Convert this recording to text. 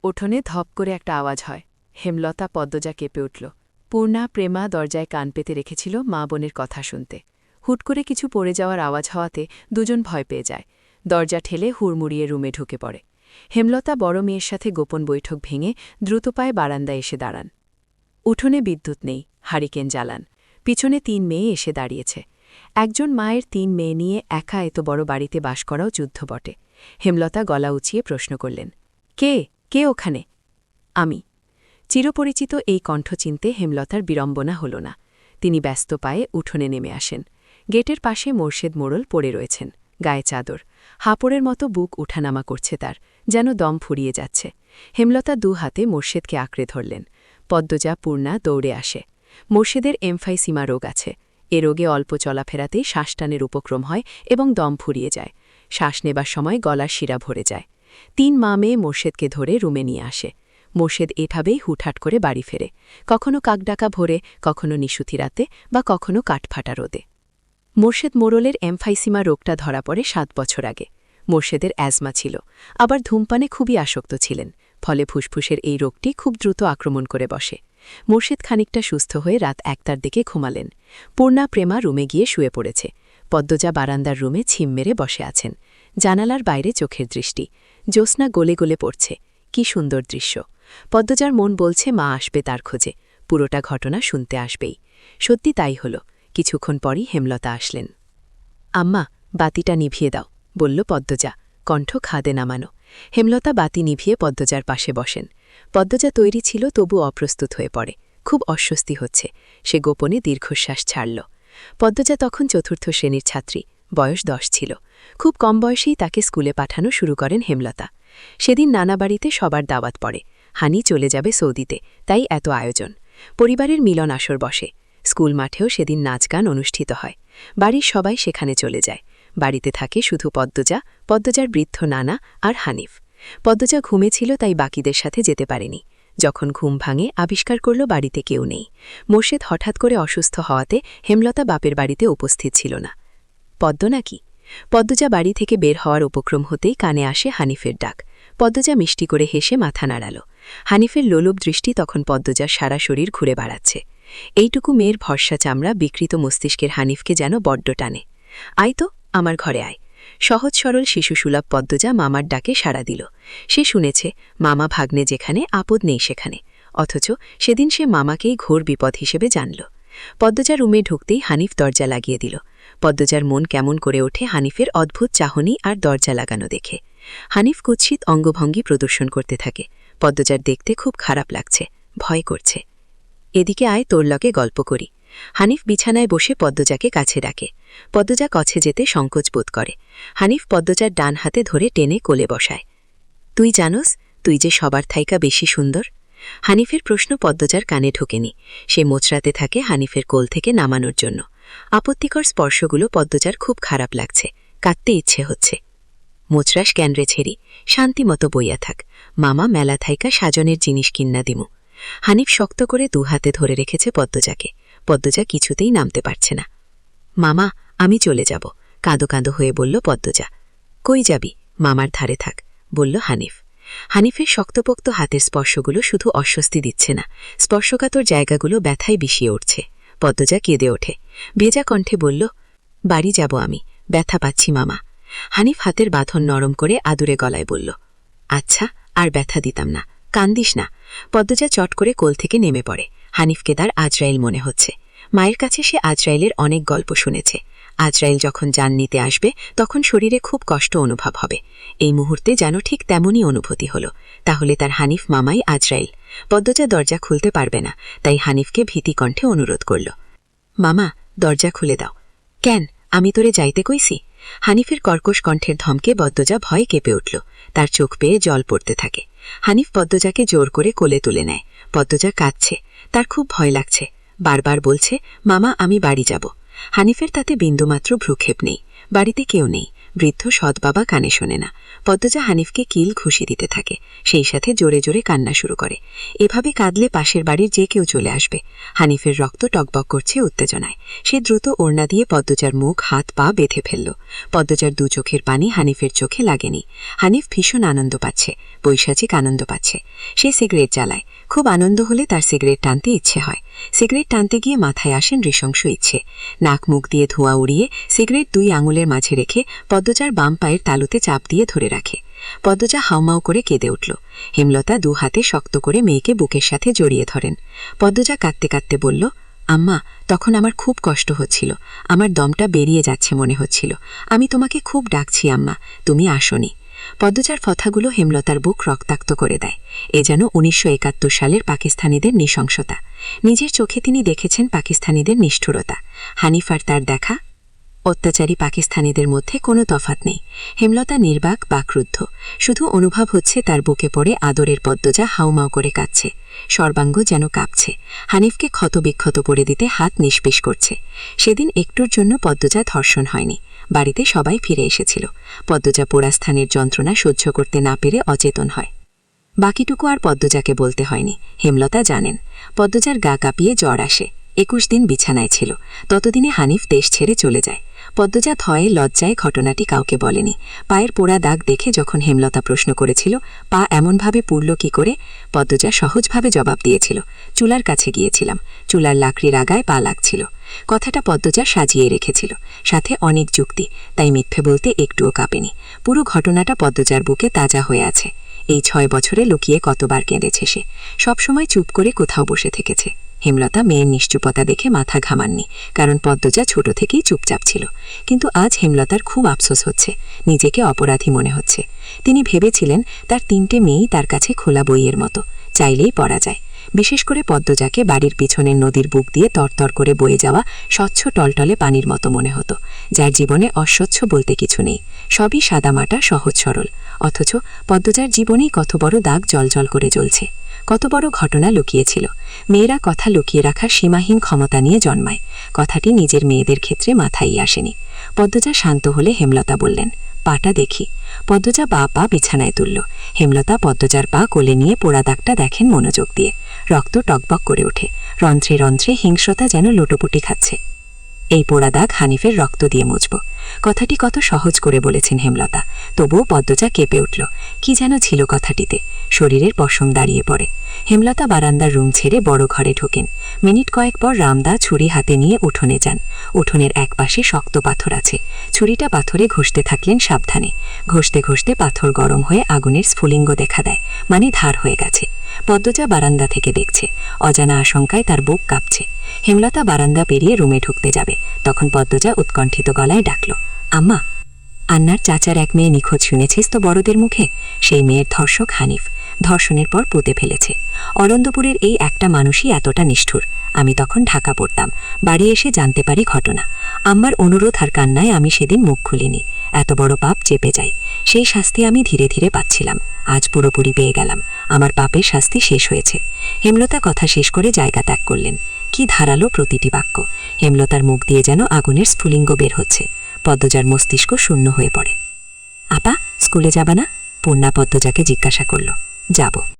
উঠোনে ধপ করে একটা আওয়াজ হয়। হেমলতা পদ্মজা কেঁপে উঠল। পূর্ণা প্রেমা দরজায় কান পেতে রেখেছিল মা বোনের কথা শুনতে। হুট করে কিছু পড়ে যাওয়ার আওয়াজ হওয়াতে দুজন ভয় পেয়ে যায়। দরজা ঠেলে হুড়মুড়িয়ে রুমে ঢুকে পড়ে। হেমলতা বড় মেয়ের সাথে গোপন বৈঠক ভেঙে দ্রুত পায়ে বারান্দায় এসে দাঁড়ান। উঠোনে বিদ্যুৎ নেই, হারিকেন জ্বালান। পিছনে ৩ মেয়ে এসে দাঁড়িয়েছে। একজন মায়ের ৩ মেয়ে নিয়ে একা এত বড় বাড়িতে বাস করাও যুদ্ধ বটে। হেমলতা গলা উঁচিয়ে প্রশ্ন করলেন, কে কে ওখানে? আমি। চিরপরিচিত এই কণ্ঠ চিনতে হেমলতার বিড়ম্বনা হল না। তিনি ব্যস্ত পায়ে উঠোনে নেমে আসেন। গেটের পাশে মোর্শেদ মোড়ল পড়ে রয়েছেন, গায়ে চাদর। হাঁপড়ের মতো বুক উঠানামা করছে তার, যেন দম ফুরিয়ে যাচ্ছে। হেমলতা ২ হাতে মোর্শেদকে আঁকড়ে ধরলেন। পদ্মজা পূর্ণা দৌড়ে আসে। মোর্শেদের এমফাইসিমা রোগ আছে। এ রোগে অল্প চলাফেরাতেই শ্বাসটানের উপক্রম হয় এবং দম ফুরিয়ে যায়। শ্বাস নেবার সময় গলার শিরা ভরে যায়। ৩ মা মেয়ে মোর্শেদকে ধরে রুমে নিয়ে আসে। মোর্শেদ এভাবেই হুটহাট করে বাড়ি ফেরে, কখনো কাকডাকা ভোরে, কখনো নিশুতি রাতে, বা কখনো কাঠফাটা রোদে। মোর্শেদ মোড়লের এমফাইসিমা রোগটা ধরা পড়ে ৭ বছর আগে। মোর্শেদের অ্যাজমা ছিল, আবার ধূমপানে খুবই আসক্ত ছিলেন, ফলে ফুসফুসের এই রোগটি খুব দ্রুত আক্রমণ করে বসে। মোর্শেদ খানিকটা সুস্থ হয়ে রাত ১টার দিকে ঘুমালেন। পূর্ণা প্রেমা রুমে গিয়ে শুয়ে পড়েছে। পদ্মজা বারান্দার রুমে ছিম মেরে বসে আছেন। জানালার বাইরে চোখের দৃষ্টি। জ্যোৎস্না গলে গলে পড়ছে। কি সুন্দর দৃশ্য। পদ্মজার মন বলছে মা আসবে তার খোঁজে, পুরোটা ঘটনা শুনতে আসবেই। সত্যি তাই হল। কিছুক্ষণ পরই হেমলতা আসলেন। আম্মা, বাতিটা নিভিয়ে দাও, বলল পদ্মজা, কণ্ঠ খাদে নামানো। হেমলতা বাতি নিভিয়ে পদ্মজার পাশে বসেন। পদ্মজা তৈরি ছিল, তবু অপ্রস্তুত হয়ে পড়ে। খুব অস্বস্তি হচ্ছে। সে গোপনে দীর্ঘশ্বাস ছাড়ল। পদ্মজা তখন ৪র্থ শ্রেণীর ছাত্রী, বয়স ১০ ছিল। খুব কম বয়সেই তাকে স্কুলে পাঠানো শুরু করেন হেমলতা। সেদিন নানা বাড়িতে সবার দাওয়াত পড়ে। হানি চলে যাবে সৌদিতে, তাই এত আয়োজন। পরিবারের মিলন আসর বসে। স্কুল মাঠেও সেদিন নাচ গান অনুষ্ঠিত হয়। বাড়ির সবাই সেখানে চলে যায়। বাড়িতে থাকে শুধু পদ্মজা, পদ্মজার বৃদ্ধ নানা আর হানিফ। পদ্মজা ঘুমেছিল, তাই বাকিদের সাথে যেতে পারেনি। যখন ঘুম ভাঙে আবিষ্কার করল বাড়িতে কেউ নেই। মোর্শেদ হঠাৎ করে অসুস্থ হওয়াতে হেমলতা বাপের বাড়িতে উপস্থিত ছিল না। পদ্ম নাকি? পদ্মজা বাড়ি থেকে বের হওয়ার উপক্রম হতেই কানে আসে হানিফের ডাক। পদ্মজা মিষ্টি করে হেসে মাথা নাড়াল। হানিফের লোলুপ দৃষ্টি তখন পদ্মজার সারা শরীর ঘুরে বেড়াচ্ছে। এইটুকু মেয়ের ভরসা চামড়া বিকৃত মস্তিষ্কের হানিফকে যেন বড্ড টানে। আয় তো, আমার ঘরে আয়। সহজ সরল শিশুসুলভ পদ্মজা মামার ডাকে সাড়া দিল। সে শুনেছে মামা ভাগ্নে যেখানে, আপদ নেই সেখানে। অথচ সেদিন সে মামাকেই ঘোর বিপদ হিসেবে জানল। পদ্মজা রুমে ঢুকতেই হানিফ দরজা লাগিয়ে দিল। পদ্মজার মন কেমন করে ওঠে হানিফের অদ্ভুত চাহনি আর দরজা লাগানো দেখে। হানিফ কুৎসিত অঙ্গভঙ্গি প্রদর্শন করতে থাকে। পদ্মজার দেখতে খুব খারাপ লাগছে, ভয় করছে। এদিকে আয়, তোর লগে গল্প করি। হানিফ বিছানায় বসে পদ্মজাকে কাছে ডাকে। পদ্মজা কাছে যেতে সংকোচ বোধ করে। হানিফ পদ্মজার ডান হাতে ধরে টেনে কোলে বসায়। তুই জানোস, তুই যে সবার থাইকা বেশি সুন্দর? হানিফের প্রশ্ন পদ্মজার কানে ঢোকেনি। সে মোচড়াতে থাকে হানিফের কোল থেকে নামানোর জন্য। আপত্তিকর স্পর্শগুলো পদ্মজার খুব খারাপ লাগছে, কাঁদতে ইচ্ছে হচ্ছে। মোচড়াস ক্যানরে ছেড়ি, শান্তিমতো বইয়া থাক। মামা মেলা থাইকা সাজনের জিনিস কিন্না দিমু। হানিফ শক্ত করে ২ হাতে ধরে রেখেছে পদ্মজাকে। পদ্মজা কিছুতেই নামতে পারছে না। মামা, আমি চলে যাব, কাঁদো কাঁদো হয়ে বলল পদ্মজা। কই যাবি? মামার ধারে থাক, বলল হানিফ। হানিফের শক্তপোক্ত হাতের স্পর্শগুলো শুধু অস্বস্তি দিচ্ছে না, স্পর্শকাতর জায়গাগুলো ব্যথায় বিষিয়ে উঠছে। পদ্মজা কেঁদে ওঠে। ভেজা কণ্ঠে বলল, বাড়ি যাব আমি, ব্যথা পাচ্ছি মামা। হানিফ হাতের বাঁধন নরম করে আদুরে গলায় বলল, আচ্ছা, আর ব্যথা দিতাম না, কান্দিস না। পদ্মজা চট করে কোল থেকে নেমে পড়ে। হানিফকে তার আজরাইল মনে হচ্ছে। মায়ের কাছে সে আজরাইলের অনেক গল্প শুনেছে। আজরাইল যখন জান নিতে আসবে তখন শরীরে খুব কষ্ট অনুভব হবে। এই মুহূর্তে যেন ঠিক তেমনই অনুভূতি হল। তাহলে তার হানিফ মামাই আজরাইল। পদ্মজা দরজা খুলতে পারবে না, তাই হানিফকে ভীতি কণ্ঠে অনুরোধ করল, মামা, দরজা খুলে দাও। কেন, আমি তোরে যাইতে কইছি? হানিফের কর্কশ কণ্ঠের ধমকে পদ্মজা ভয়ে কেঁপে উঠল। তার চোখ পেয়ে জল পড়তে থাকে। হানিফ পদ্মজাকে জোর করে কোলে তুলে নেয়। পদ্মজা কাঁদছে, তার খুব ভয় লাগছে। বারবার বলছে, মামা, আমি বাড়ি যাব। হানিফের তাতে বিন্দুমাত্র ভ্রুক্ষেপ নেই। বাড়িতে কেউ নেই। বৃদ্ধ সৎ বাবা কানে শোনে না। পদ্মজা হানিফকে কিল ঘুষি দিতে থাকে, সেই সাথে জোরে জোরে কান্না শুরু করে। এভাবে কাঁদলে পাশের বাড়ির যে কেউ চলে আসবে। হানিফের রক্ত টকবক করছে উত্তেজনায়। সে দ্রুত ওড়না দিয়ে পদ্মজার মুখ হাত পা বেঁধে ফেলল। পদ্মজার দু চোখের পানি হানিফের চোখে লাগেনি। হানিফ ভীষণ আনন্দ পাচ্ছে, পৈশাচিক আনন্দ পাচ্ছে। সে সিগারেট জ্বালায়। খুব আনন্দ হলে তার সিগারেট টানতে ইচ্ছে হয়। সিগারেট টানতে গিয়ে মাথায় আসেন নৃশংস ইচ্ছে। নাক মুখ দিয়ে ধোঁয়া উড়িয়ে সিগারেট 2 আঙুলের মাঝে রেখে পদ্মজার বাম পায়ের তালুতে চাপ দিয়ে ধরে রাখে। পদ্মজা হাউমাউ করে কেঁদে উঠল। হেমলতা 2 হাতে শক্ত করে মেয়েকে বুকের সাথে জড়িয়ে ধরেন। পদ্মজা কাঁদতে কাঁদতে বলল, আম্মা, তখন আমার খুব কষ্ট হচ্ছিল, আমার দমটা বেরিয়ে যাচ্ছে মনে হচ্ছিল। আমি তোমাকে খুব ডাকছি আম্মা, তুমি আসোনি। পদ্মজার কথাগুলো হেমলতার বুক রক্তাক্ত করে দেয়। এ যেন 1971 সালের পাকিস্তানিদের নৃশংসতা। নিজের চোখে তিনি দেখেছেন পাকিস্তানিদের নিষ্ঠুরতা। হানিফ আর তার দেখা অত্যাচারী পাকিস্তানিদের মধ্যে কোনো তফাৎ নেই। হেমলতা নির্বাক বাকরুদ্ধ। শুধু অনুভব হচ্ছে তার বুকে পড়ে আদরের পদ্মজা হাউমাউ করে কাঁদছে। সর্বাঙ্গ যেন কাঁপছে। হানিফকে ক্ষতবিক্ষত করে দিতে হাত নিষ্পিস করছে। সেদিন একটুর জন্য পদ্মজা ধর্ষণ হয়নি। বাড়িতে সবাই ফিরে এসেছিল। পদ্মজা পোড়া স্থানের যন্ত্রণা সহ্য করতে না পেরে অচেতন হয়। বাকিটুকু আর পদ্মজাকে বলতে হয়নি, হেমলতা জানেন। পদ্মজার গা কাঁপিয়ে জ্বর আসে। 21 দিন বিছানায় ছিল। ততদিনে হানিফ দেশ ছেড়ে চলে যায়। পদ্মজা থয়ে লজ্জায় ঘটনাটি কাউকে বলেনি। পায়ের পোড়া দাগ দেখে যখন হেমলতা প্রশ্ন করেছিল পা এমনভাবে পুড়ল কি করে, পদ্মজা সহজভাবে জবাব দিয়েছিল, চুলার কাছে গিয়েছিলাম, চুলার লাকড়ির আগায় পা লাগছিল। কথাটা পদ্মজা সাজিয়ে রেখেছিল, সাথে অনেক যুক্তি, তাই মিথ্যে বলতে একটুও কাঁপেনি। পুরো ঘটনাটা পদ্মজার বুকে তাজা হয়ে আছে। এই 6 বছরে লুকিয়ে কতবার কেঁদেছে সে। সবসময় চুপ করে কোথাও বসে থেকেছে। হেমলতা মেয়ের নিশ্চুপতা দেখে মাথা ঘামাননি, কারণ পদ্মজা ছোট থেকেই চুপচাপ ছিল। কিন্তু আজ হেমলতার খুব আফসোস হচ্ছে, নিজেকে অপরাধী মনে হচ্ছে। তিনি ভেবেছিলেন তার 3টে মেয়েই তার কাছে খোলা বইয়ের মতো, চাইলেই পড়া যায়। বিশেষ করে পদ্মজাকে বাড়ির পিছনের নদীর বুক দিয়ে তরতর করে বয়ে যাওয়া স্বচ্ছ টলটলে পানির মতো মনে হতো, যার জীবনে অস্বচ্ছ বলতে কিছু নেই, সবই সাদামাটা সহজ সরল। অথচ পদ্মজার জীবনেই কত বড় দাগ জলজল করে জ্বলছে, কত বড় ঘটনা লুকিয়েছিল। মেয়েরা কথা লুকিয়ে রাখার সীমাহীন ক্ষমতা নিয়ে জন্মায়। কথাটি নিজের মেয়েদের ক্ষেত্রে মাথায় আসেনি। পদ্মজা শান্ত হলে হেমলতা বললেন, পাটা দেখি। পদ্মজা বা পা বিছানায় তুলল। হেমলতা পদ্মজার পা কোলে নিয়ে পোড়া দাগটা দেখেন মনোযোগ দিয়ে। রক্ত টকবক করে ওঠে। রন্ধ্রে রন্ধ্রে হিংস্রতা যেন লোটোপুটি খাচ্ছে। এই পোড়া দাগ হানিফের রক্ত দিয়ে মুছব। কথাটি কত সহজ করে বলেছেন হেমলতা, তবুও পদ্মজা কেঁপে উঠল। কি যেন ছিল কথাটিতে, শরীরের পশম দাঁড়িয়ে পড়ে। হেমলতা বারান্দার রুম ছেড়ে বড় ঘরে ঢোকেন। মিনিট কয়েক পর রামদা ছুরি হাতে নিয়ে উঠোনে যান। উঠোনের এক পাশে শক্ত পাথর আছে। ছুরিটা পাথরে ঘষতে থাকলেন সাবধানে। ঘষতে ঘষতে পাথর গরম হয়ে আগুনের স্ফুলিঙ্গ দেখা দেয়, মানে ধার হয়ে গেছে। পদ্মজা বারান্দা থেকে দেখছে। অজানা আশঙ্কায় তার বুক কাঁপছে। হেমলতা বারান্দা পেরিয়ে রুমে ঢুকতে যাবে, তখন পদ্মজা উৎকণ্ঠিত গলায় ডাকল, আম্মা। আন্নার চাচার এক মেয়ে নিখোঁজ শুনেছিস তো বড়দের মুখে? সেই মেয়ের ধর্ষক হানিফ। ধর্ষণের পর পুঁতে ফেলেছে। অরন্দপুরের এই একটা মানুষই এতটা নিষ্ঠুর। আমি তখন ঢাকা পড়তাম। বাড়ি এসে জানতে পারি ঘটনা। আম্মার অনুরোধ আর কান্নায় আমি সেদিন মুখ খুলিনি। এত বড় পাপ চেপে যাই। সেই শাস্তি আমি ধীরে ধীরে পাচ্ছিলাম। আজ পুরোপুরি পেয়ে গেলাম। আমার পাপের শাস্তি শেষ হয়েছে। হেমলতা কথা শেষ করে জায়গা ত্যাগ করলেন। কি ধারালো প্রতিটি বাক্য! হেমলতার মুখ দিয়ে যেন আগুনের স্ফুলিঙ্গ বের হচ্ছে। পদ্মজার মস্তিষ্ক শূন্য হয়ে পড়ে। আপা, স্কুলে যাবা না? পূর্ণা পদ্মজাকে জিজ্ঞাসা করল। যাব।